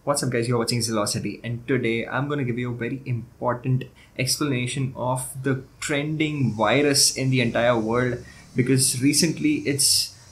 What's up guys, you're watching Velocity, and today I'm going to give you a very important explanation of the trending virus in the entire world, because recently it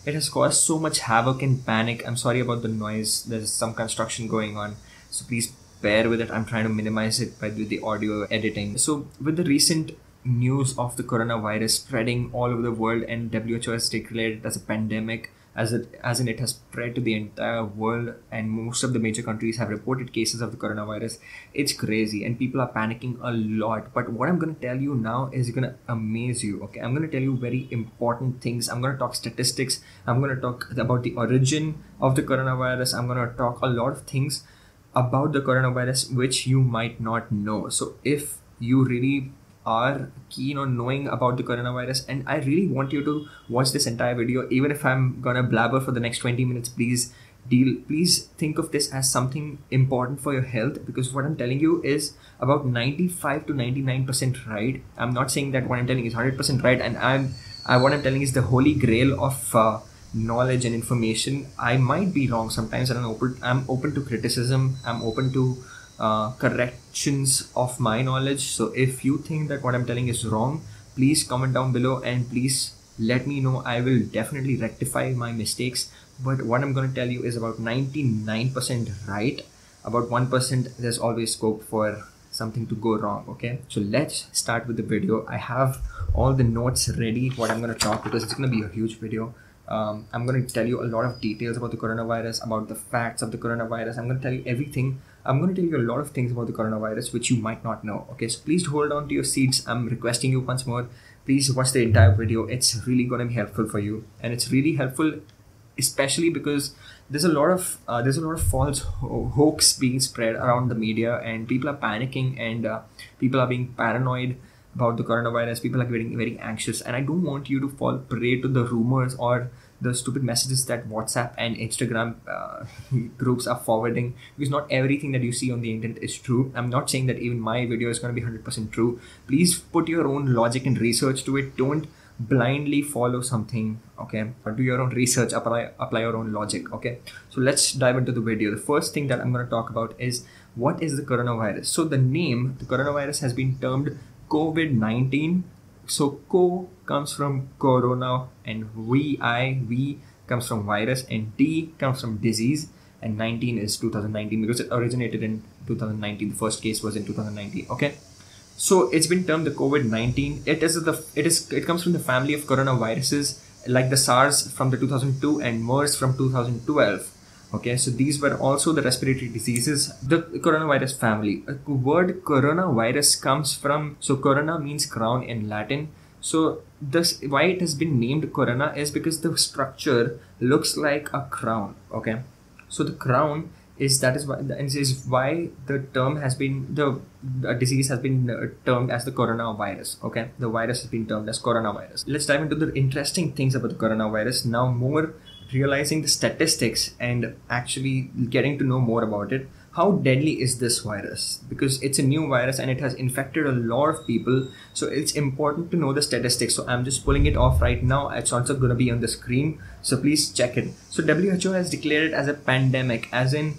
has caused so much havoc and panic. I'm sorry about the noise, there's some construction going on, so please bear with it. I'm trying to minimize it by the audio editing. So with the recent news of the coronavirus spreading all over the world, and WHO has declared it as a pandemic, as in it has spread to the entire world, and most of the major countries have reported cases of the coronavirus. It's crazy and people are panicking a lot. But what I'm going to tell you now is going to amaze you. Okay, I'm going to tell you very important things. I'm going to talk statistics. I'm going to talk about the origin of the coronavirus. I'm going to talk a lot of things about the coronavirus which you might not know. So if you really are keen on knowing about the coronavirus, and I really want you to watch this entire video, even if I'm gonna blabber for the next 20 minutes, please think of this as something important for your health, because what I'm telling you is about 95 to 99% right. I'm not saying that what I'm telling is 100% right, and what I'm telling is the holy grail of knowledge and information. I might be wrong sometimes, and I'm open to criticism. I'm open to corrections of my knowledge. So if you think that what I'm telling is wrong, please comment down below and please let me know. I will definitely rectify my mistakes. But what I'm going to tell you is about 99% right. About 1% there's always scope for something to go wrong. Okay, so let's start with the video. I have all the notes ready what I'm going to talk, because it's going to be a huge video. I'm going to tell you a lot of details about the coronavirus, about the facts of the coronavirus. I'm going to tell you everything. I'm going to tell you a lot of things about the coronavirus which you might not know. Okay, so please hold on to your seats. I'm requesting you once more, please watch the entire video. It's really going to be helpful for you, and it's really helpful especially because there's a lot of false hoax being spread around the media, and people are panicking, and people are being paranoid about the coronavirus. People are getting very anxious, and I don't want you to fall prey to the rumors or the stupid messages that WhatsApp and Instagram groups are forwarding, because not everything that you see on the internet is true. I'm not saying that even my video is going to be 100% true. Please put your own logic and research to it. Don't blindly follow something. Okay, but do your own research, apply your own logic. Okay, so let's dive into the video. The first thing that I'm going to talk about is what is the coronavirus. So the coronavirus has been termed COVID-19. So co comes from corona, and vi comes from virus, and d comes from disease, and 19 is 2019 because it originated in 2019. The first case was in 2019. Okay, so it's been termed the COVID-19. It comes from the family of coronaviruses, like the SARS from the 2002 and MERS from 2012. Okay, so these were also the respiratory diseases, the coronavirus family. The word coronavirus comes from, so corona means crown in Latin. So this, why it has been named corona, is because the structure looks like a crown. Okay, so the crown is why the term has been, the disease has been termed as the coronavirus. Okay, the virus has been termed as coronavirus. Let's dive into the interesting things about the coronavirus now, more realizing the statistics and actually getting to know more about it. How deadly is this virus? Because it's a new virus and it has infected a lot of people, so it's important to know the statistics. So I'm just pulling it off right now. It's also going to be on the screen, so please check it. So WHO has declared it as a pandemic, as in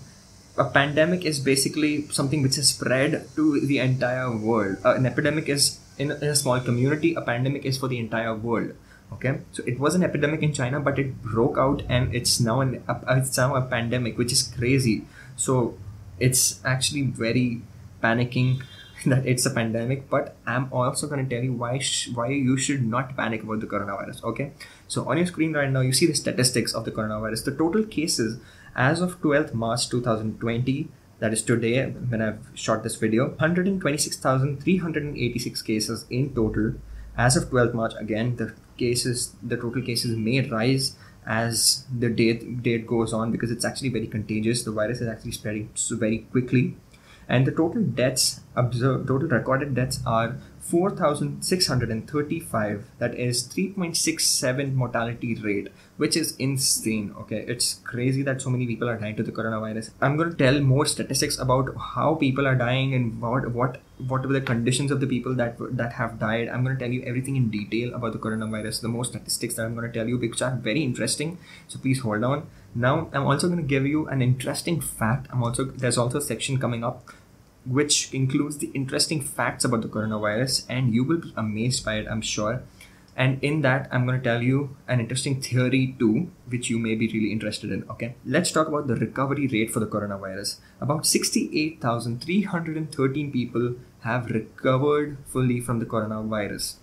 a pandemic is basically something which has spread to the entire world. An epidemic is in a small community. A pandemic is for the entire world. Okay, so it was an epidemic in China, but it broke out, and it's now a pandemic, which is crazy. So it's actually very panicking that it's a pandemic. But I'm also going to tell you why you should not panic about the coronavirus. Okay, so on your screen right now you see the statistics of the coronavirus. The total cases as of 12th March 2020, that is today when I've shot this video, 126,386 cases in total as of 12th March. Again, the total cases may rise as the date goes on, because it's actually very contagious. The virus is actually spreading so very quickly, and the total recorded deaths are 4,635. That is 3.67 mortality rate, which is insane. Okay, it's crazy that so many people are dying to the coronavirus. I'm going to tell more statistics about how people are dying and what were the conditions of the people that have died. I'm going to tell you everything in detail about the coronavirus, the more statistics that I'm going to tell you, which are very interesting. So please hold on. Now, I'm also going to give you an interesting fact. There's also a section coming up which includes the interesting facts about the coronavirus, and you will be amazed by it, I'm sure. And in that, I'm going to tell you an interesting theory too, which you may be really interested in. Okay, let's talk about the recovery rate for the coronavirus. About 68,313 people have recovered fully from the coronavirus.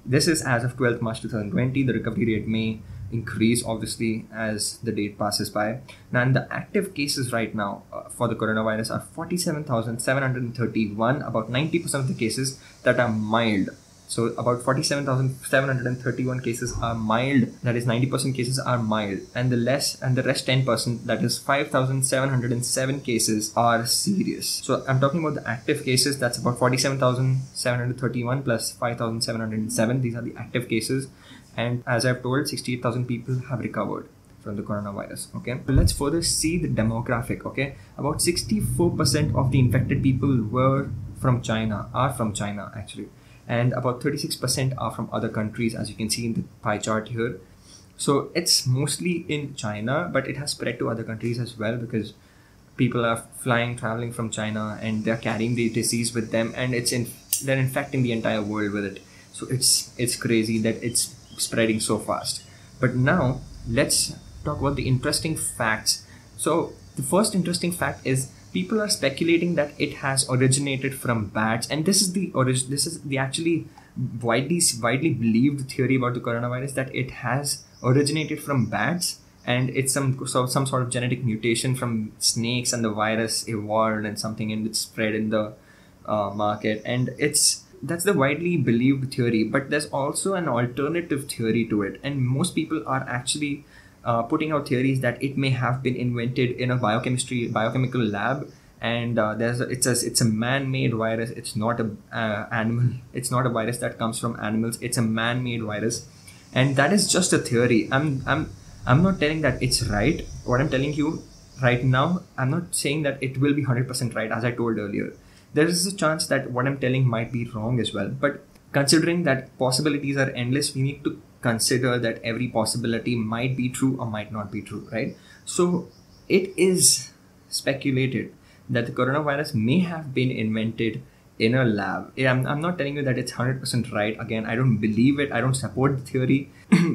This is as of 12th March 2020. The recovery rate may increase obviously as the date passes by. Now, and the active cases right now for the coronavirus are 47,731, about 90% of the cases that are mild. So about 47,731 cases are mild, that is 90% cases are mild, and the rest 10%, that is 5,707 cases are serious. So I'm talking about the active cases, that's about 47,731 plus 5,707, these are the active cases. And as I've told, 68,000 people have recovered from the coronavirus. Okay, so let's further see the demographic. Okay, about 64% of the infected people are from China actually, and about 36% are from other countries, as you can see in the pie chart here. So it's mostly in China, but it has spread to other countries as well, because people are traveling from China, and they're carrying the disease with them, and they're infecting the entire world with it. So it's crazy that it's spreading so fast. But now let's talk about the interesting facts. So the first interesting fact is, people are speculating that it has originated from bats, and this is the actually widely believed theory about the coronavirus, that it has originated from bats, and it's some sort of genetic mutation from snakes, and the virus evolved and it spread in the market, and that's the widely believed theory. But there's also an alternative theory to it, and most people are actually putting out theories that it may have been invented in a biochemical lab, and it's a man-made virus. It's not a animal. It's not a virus that comes from animals. It's a man-made virus, and that is just a theory. I'm not telling that it's right. What I'm telling you right now, I'm not saying that it will be 100% right. As I told earlier, there is a chance that what I'm telling might be wrong as well. But considering that possibilities are endless, we need to consider that every possibility might be true or might not be true, right? So it is speculated that the coronavirus may have been invented in a lab. I'm not telling you that it's 100% right. Again, I don't believe it. I don't support the theory,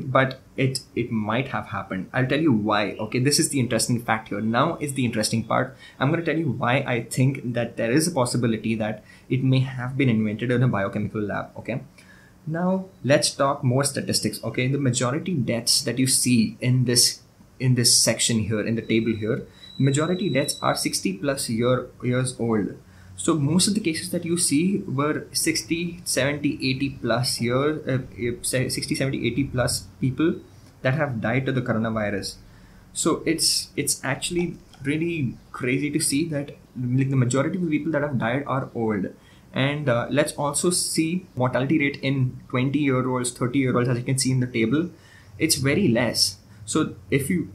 but it might have happened. I'll tell you why. Okay, this is the interesting fact here. Now is the interesting part. I'm going to tell you why I think that there is a possibility that it may have been invented in a biochemical lab. Okay, now let's talk more statistics. Okay, the majority deaths that you see in this section here, in the table here, majority deaths are 60 plus years old. So most of the cases that you see were 60, 70, 80 plus years, 60, 70, 80 plus people that have died to the coronavirus. So it's actually really crazy to see that the majority of the people that have died are old. And let's also see mortality rate in 20-year-olds, 30-year-olds, as you can see in the table. It's very less. So if you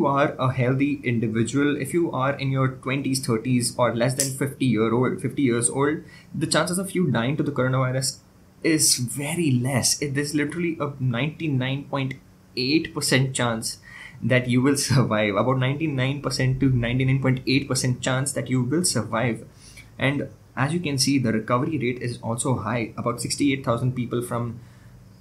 are a healthy individual, if you are in your 20s, 30s, or less than 50 years old, the chances of you dying to the coronavirus is very less. There's literally a 99.8% chance that you will survive. About 99% to 99.8% chance that you will survive. And as you can see, the recovery rate is also high. About 68,000 people from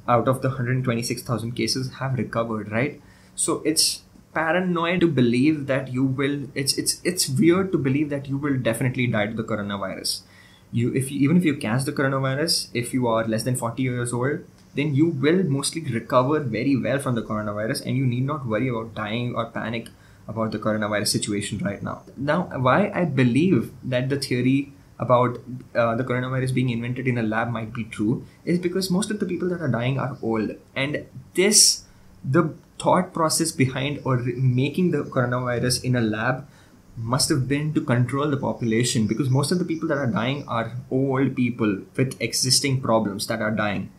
out of the 126,000 cases have recovered, right? So it's paranoid to believe that you will, it's weird to believe that you will definitely die to the coronavirus. Even if you catch the coronavirus, if you are less than 40 years old, then you will mostly recover very well from the coronavirus, and you need not worry about dying or panic about the coronavirus situation right now. Now, why I believe that the theory about the coronavirus being invented in a lab might be true is because most of the people that are dying are old, and the thought process behind or making the coronavirus in a lab must have been to control the population, because most of the people that are dying are old people with existing problems that are dying.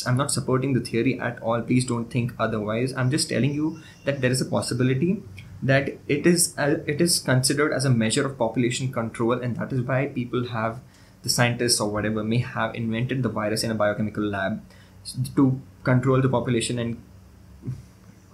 I'm not supporting the theory at all. Please don't think otherwise. I'm just telling you that there is a possibility that it is considered as a measure of population control, and that is why the scientists or whatever may have invented the virus in a biochemical lab to control the population and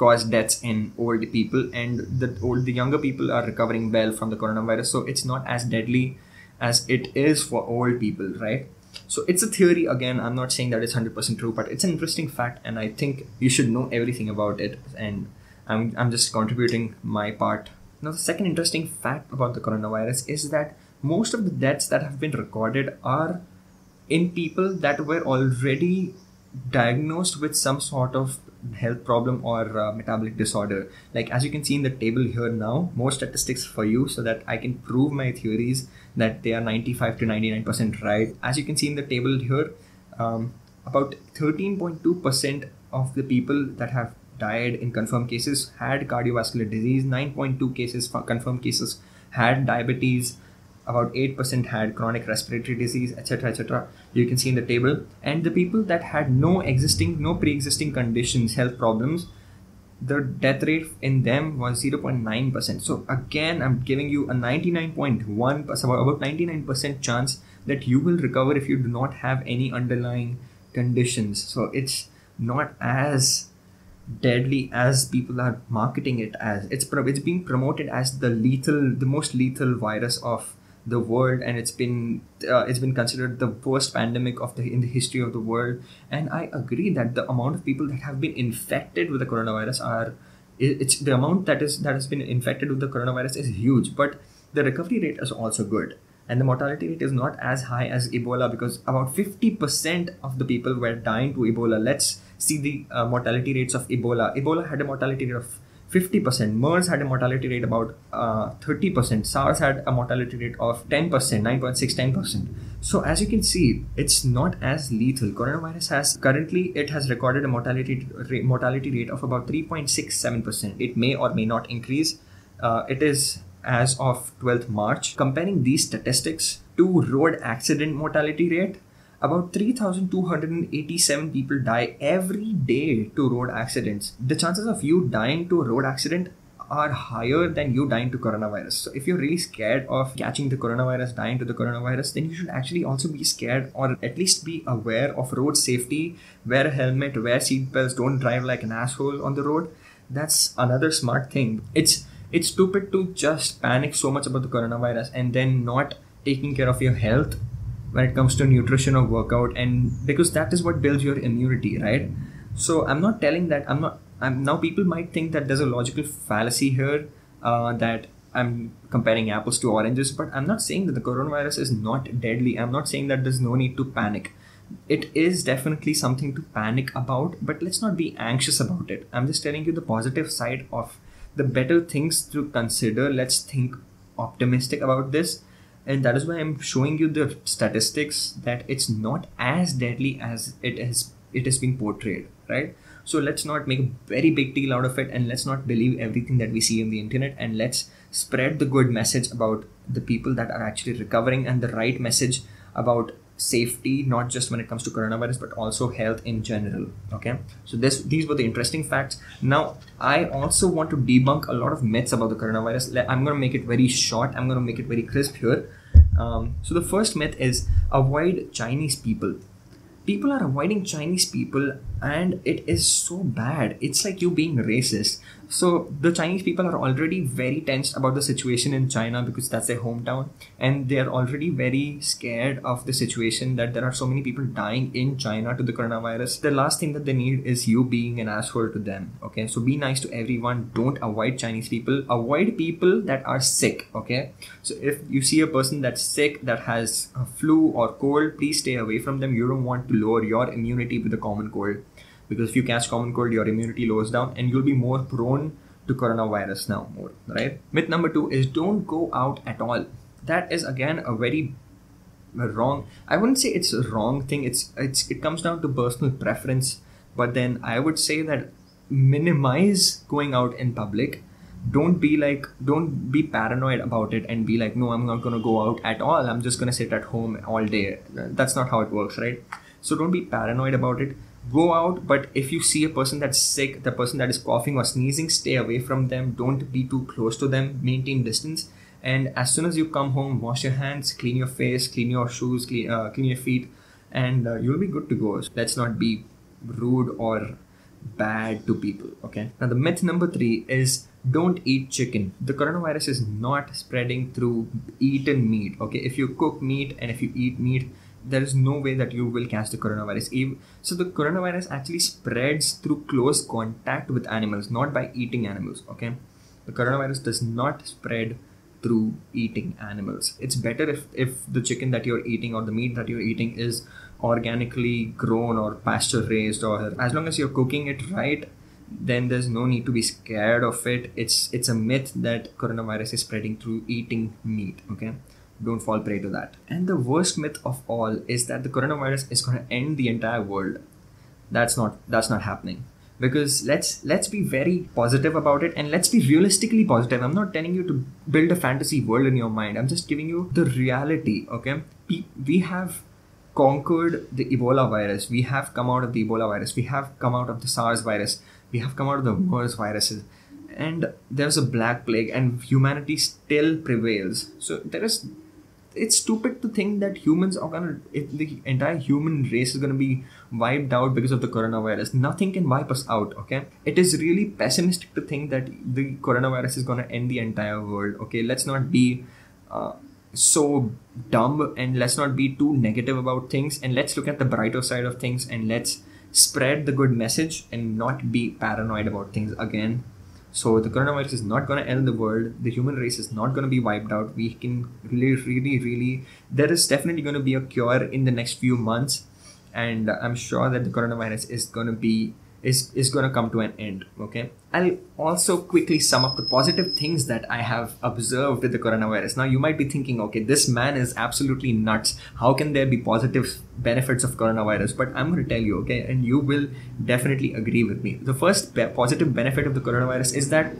cause deaths in old people, and the younger people are recovering well from the coronavirus, so it's not as deadly as it is for old people, right? So it's a theory. Again, I'm not saying that it's 100% true, but it's an interesting fact, and I think you should know everything about it, and I'm just contributing my part. Now, the second interesting fact about the coronavirus is that most of the deaths that have been recorded are in people that were already diagnosed with some sort of health problem or metabolic disorder. Like, as you can see in the table here now, more statistics for you so that I can prove my theories that they are 95 to 99% right. As you can see in the table here, about 13.2% of the people that have died in confirmed cases had cardiovascular disease, 9.2 cases confirmed cases had diabetes, about 8% had chronic respiratory disease, etc., etc. You can see in the table. And the people that had no pre-existing conditions, health problems, the death rate in them was 0.9%. So again, I'm giving you a 99.1%, about 99% chance that you will recover if you do not have any underlying conditions. So it's not as deadly as people are marketing it as. It's being promoted as the most lethal virus of the world, and it's been considered the worst pandemic in the history of the world. And I agree that the amount of people that have been infected with the coronavirus it's the amount that has been infected with the coronavirus is huge, but the recovery rate is also good, and the mortality rate is not as high as Ebola, because about 50% of the people were dying to Ebola. Let's see the mortality rates of Ebola. Ebola had a mortality rate of 50%. MERS had a mortality rate about 30%. SARS had a mortality rate of 10%, 9.6, 10%. So as you can see, it's not as lethal. Coronavirus has recorded a mortality rate of about 3.67%. It may or may not increase. It is as of 12th March. Comparing these statistics to road accident mortality rate, about 3,287 people die every day to road accidents. The chances of you dying to a road accident are higher than you dying to coronavirus. So if you're really scared of catching the coronavirus, dying to the coronavirus, then you should actually also be scared, or at least be aware of road safety. Wear a helmet, wear seatbelts, don't drive like an asshole on the road. That's another smart thing. It's stupid to just panic so much about the coronavirus and then not taking care of your health when it comes to nutrition or workout, and because that is what builds your immunity, right? So I'm not telling that now people might think that there's a logical fallacy here, that I'm comparing apples to oranges, but I'm not saying that the coronavirus is not deadly. I'm not saying that there's no need to panic. It is definitely something to panic about, but let's not be anxious about it. I'm just telling you the positive side of the better things to consider. Let's think optimistic about this. And that is why I'm showing you the statistics that it's not as deadly as it has been portrayed, right? So let's not make a very big deal out of it, and let's not believe everything that we see on the internet, and let's spread the good message about the people that are actually recovering, and the right message about safety, not just when it comes to coronavirus, but also health in general. Okay, so these were the interesting facts. Now I also want to debunk a lot of myths about the coronavirus. I'm going to make it very short. I'm going to make it very crisp here. So the first myth is avoid Chinese people. People are avoiding Chinese people, and it is so bad. It's like you being racist. So the Chinese people are already very tensed about the situation in China because that's their hometown, and they are already very scared of the situation that there are so many people dying in China to the coronavirus. The last thing that they need is you being an asshole to them. Okay, so be nice to everyone. Don't avoid Chinese people. Avoid people that are sick. Okay, so if you see a person that's sick, that has a flu or cold, please stay away from them. You don't want to lower your immunity with a common cold, because if you catch common cold, your immunity lowers down and you'll be more prone to coronavirus now more, right? Myth number 2 is don't go out at all. That is again a very wrong, I wouldn't say it's a wrong thing. It comes down to personal preference, but then I would say that minimize going out in public. Don't be paranoid about it and be like, no, I'm not going to go out at all. I'm just going to sit at home all day. That's not how it works, right? So don't be paranoid about it. Go out, but if you see a person that's sick, the person that is coughing or sneezing, stay away from them. Don't be too close to them. Maintain distance. And as soon as you come home, wash your hands, clean your face, clean your shoes, clean your feet, and you'll be good to go. So let's not be rude or bad to people. Okay. Now the myth number 3 is don't eat chicken. The coronavirus is not spreading through eaten meat. Okay. If you cook meat and if you eat meat, there is no way that you will catch the coronavirus. So the coronavirus actually spreads through close contact with animals, not by eating animals. Okay. The coronavirus does not spread through eating animals. It's better if the chicken that you're eating or the meat that you're eating is organically grown or pasture raised, or as long as you're cooking it right, then there's no need to be scared of it. It's a myth that coronavirus is spreading through eating meat. Okay. Don't fall prey to that. And the worst myth of all is that the coronavirus is going to end the entire world. That's not happening. Because let's be very positive about it, and let's be realistically positive. I'm not telling you to build a fantasy world in your mind. I'm just giving you the reality. Okay, we have conquered the Ebola virus. We have come out of the Ebola virus. We have come out of the SARS virus. We have come out of the MERS viruses, and there's a black plague, and humanity still prevails. So it's stupid to think that the entire human race is gonna be wiped out because of the coronavirus. Nothing can wipe us out. Okay, it is really pessimistic to think that the coronavirus is gonna end the entire world. Okay, let's not be so dumb, and let's not be too negative about things, and let's look at the brighter side of things, and let's spread the good message and not be paranoid about things again. So the coronavirus is not going to end the world. The human race is not going to be wiped out. We can really, there is definitely going to be a cure in the next few months. And I'm sure that the coronavirus is going to come to an end. Okay. I'll also quickly sum up the positive things that I have observed with the coronavirus. Now you might be thinking, okay, this man is absolutely nuts. How can there be positive benefits of coronavirus? But I'm going to tell you, okay, and you will definitely agree with me. The first positive benefit of the coronavirus is that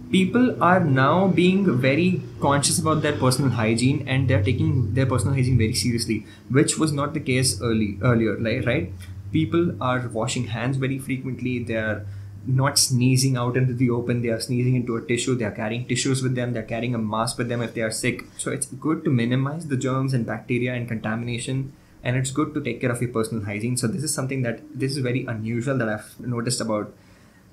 people are now being very conscious about their personal hygiene, and they're taking their personal hygiene very seriously, which was not the case earlier, right? People are washing hands very frequently. They are not sneezing out into the open. They are sneezing into a tissue. They are carrying tissues with them. They're carrying a mask with them if they are sick. So it's good to minimize the germs and bacteria and contamination, and it's good to take care of your personal hygiene. So this is very unusual that I've noticed about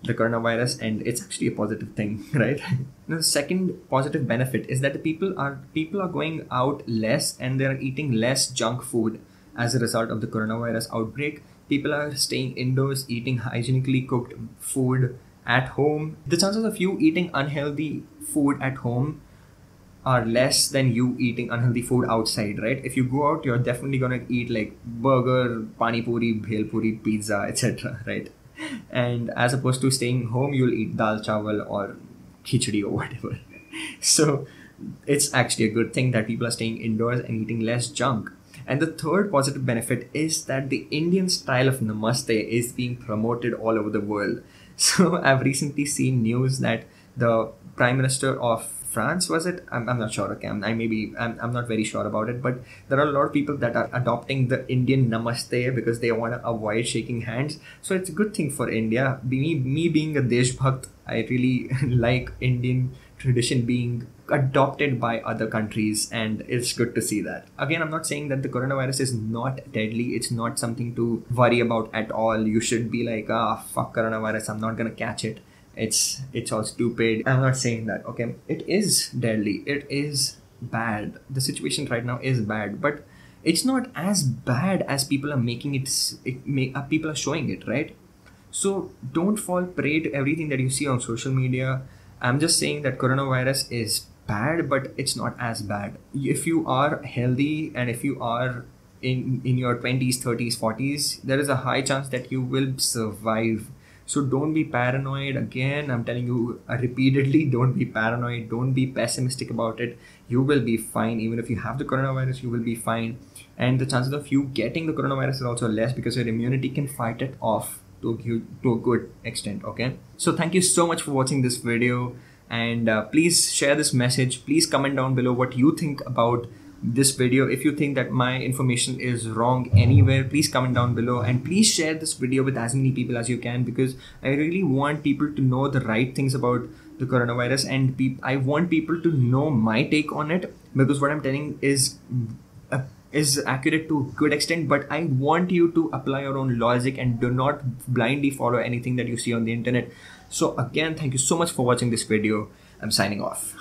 the coronavirus, and it's actually a positive thing, right? Now, the second positive benefit is that the people are going out less, and they're eating less junk food as a result of the coronavirus outbreak. People are staying indoors, eating hygienically cooked food at home. The chances of you eating unhealthy food at home are less than you eating unhealthy food outside, right? If you go out, you're definitely gonna eat like burger, pani puri, bhel puri, pizza, etc., right? And as opposed to staying home, you'll eat dal chawal or khichdi or whatever. So it's actually a good thing that people are staying indoors and eating less junk. And the third positive benefit is that the Indian style of Namaste is being promoted all over the world. So I've recently seen news that the Prime Minister of France, was it? I'm not sure. Okay, I'm not very sure about it. But there are a lot of people that are adopting the Indian Namaste because they want to avoid shaking hands. So it's a good thing for India. Me being a Deshbhakt, I really like Indian tradition being adopted by other countries, and it's good to see that. Again, I'm not saying that the coronavirus is not deadly. It's not something to worry about at all. You should be like, fuck coronavirus, I'm not gonna catch it. It's all stupid. I'm not saying that. Okay, it is deadly. It is bad. The situation right now is bad, but it's not as bad as people are making it. People are showing it, right? So don't fall prey to everything that you see on social media. I'm just saying that coronavirus is bad, but it's not as bad. If you are healthy and if you are in your 20s, 30s, 40s, there is a high chance that you will survive. So don't be paranoid. Again, I'm telling you repeatedly, don't be paranoid. Don't be pessimistic about it. You will be fine. Even if you have the coronavirus, you will be fine. And the chances of you getting the coronavirus is also less because your immunity can fight it off to a good extent. Okay, so thank you so much for watching this video, and please share this message. Please comment down below what you think about this video. If you think that my information is wrong anywhere, please comment down below, and please share this video with as many people as you can, because I really want people to know the right things about the coronavirus, and I want people to know my take on it, because what I'm telling is is accurate to a good extent, but I want you to apply your own logic and do not blindly follow anything that you see on the internet. So again, thank you so much for watching this video. I'm signing off.